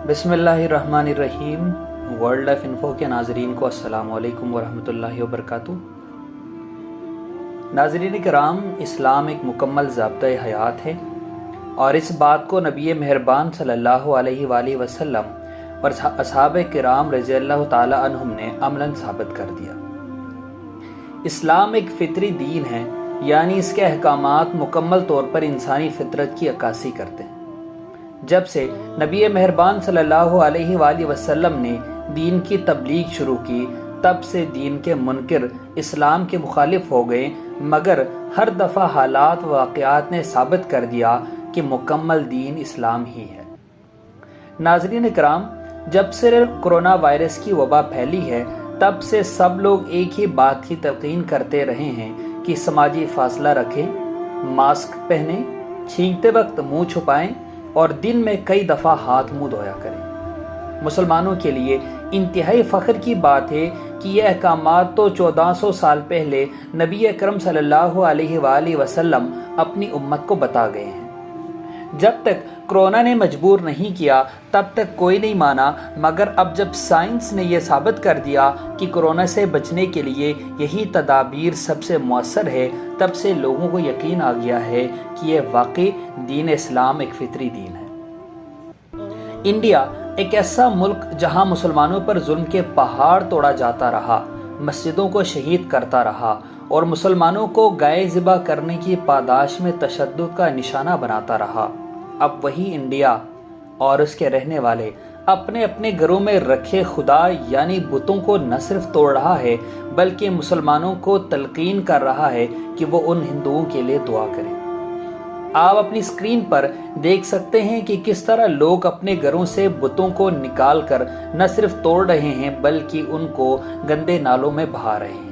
बिस्मिल्लाहिर्रहमानिर्रहीम। World life info के नाजरीन को अस्सलाम वालेकुम वरहमतुल्लाहि वबरकातुहू। नाजरीन कराम, इस्लाम एक मुकम्मल ज़ाब्ता हयात है और इस बात को नबी मेहरबान सल्लल्लाहु अलैहि वसल्लम और असहाबे किराम रज़ियल्लाहु ताला अन्हुम ने अमलन साबित कर दिया। इस्लाम एक फितरी दीन है, यानी इसके अहकामात मुकम्मल तौर पर इंसानी फितरत की अक्कासी करते हैं। जब से नबी मेहरबान सल्लल्लाहु अलैहि वसल्लम ने दीन की तबलीग शुरू की, तब से दीन के मुनकिर इस्लाम के मुखालिफ हो गए, मगर हर दफ़ा हालात व वाक़यात ने साबित कर दिया कि मुकम्मल दीन इस्लाम ही है। नाज़रीन कराम, जब से कोरोना वायरस की वबा फैली है, तब से सब लोग एक ही बात की तलकीन करते रहे हैं कि समाजी फासला रखें, मास्क पहनें, छींकते वक्त मुंह छुपाएं और दिन में कई दफ़ा हाथ मुंह धोया करें। मुसलमानों के लिए इंतहाई फ़ख्र की बात है कि यह अहकामात तो 1400 साल पहले नबी अकरम सल्लल्लाहु अलैहि वसल्लम अपनी उम्मत को बता गए हैं। जब तक कोरोना ने मजबूर नहीं किया, तब तक कोई नहीं माना, मगर अब जब साइंस ने यह साबित कर दिया कि कोरोना से बचने के लिए यही तदाबीर सबसे मौसर है, तब से लोगों को यकीन आ गया है कि यह वाकई दीन इस्लाम एक फितरी दीन है। इंडिया एक ऐसा मुल्क जहां मुसलमानों पर जुल्म के पहाड़ तोड़ा जाता रहा, मस्जिदों को शहीद करता रहा और मुसलमानों को गाय ज़िबा करने की पादाश में तशद्दुद का निशाना बनाता रहा, अब वही इंडिया और उसके रहने वाले अपने अपने घरों में रखे खुदा यानी बुतों को न सिर्फ तोड़ रहा है, बल्कि मुसलमानों को तलकीन कर रहा है कि वो उन हिंदुओं के लिए दुआ करें। आप अपनी स्क्रीन पर देख सकते हैं कि किस तरह लोग अपने घरों से बुतों को निकाल कर न सिर्फ तोड़ रहे हैं, बल्कि उनको गंदे नालों में बहा रहे हैं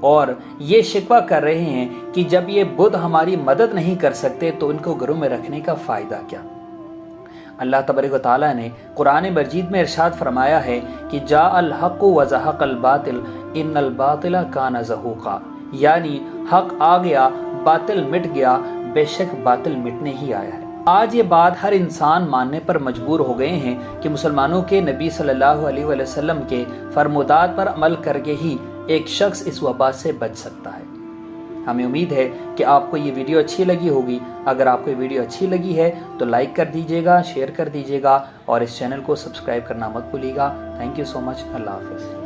और ये शिकवा कर रहे हैं कि जब ये बुत हमारी मदद नहीं कर सकते तो इनको घरों में रखने का फ़ायदा क्या। अल्लाह तबारक व तआला ने कुरान मजीद में इरशाद फरमाया है कि जाअल हक़्क़ु व ज़हक़ल बातिल इन्नल बातिला काना ज़हूक़ा, यानी हक आ गया, बातिल मिट गया, बेशक बातिल मिटने ही आया है। आज ये बात हर इंसान मानने पर मजबूर हो गए हैं कि मुसलमानों के नबी सल्लल्लाहु अलैहि वसल्लम के फरमुदात पर अमल करके ही एक शख्स इस वबा से बच सकता है। हमें उम्मीद है कि आपको ये वीडियो अच्छी लगी होगी। अगर आपको ये वीडियो अच्छी लगी है तो लाइक कर दीजिएगा, शेयर कर दीजिएगा और इस चैनल को सब्सक्राइब करना मत भूलिएगा। Thank you so much. अल्लाह हाफ़िज़।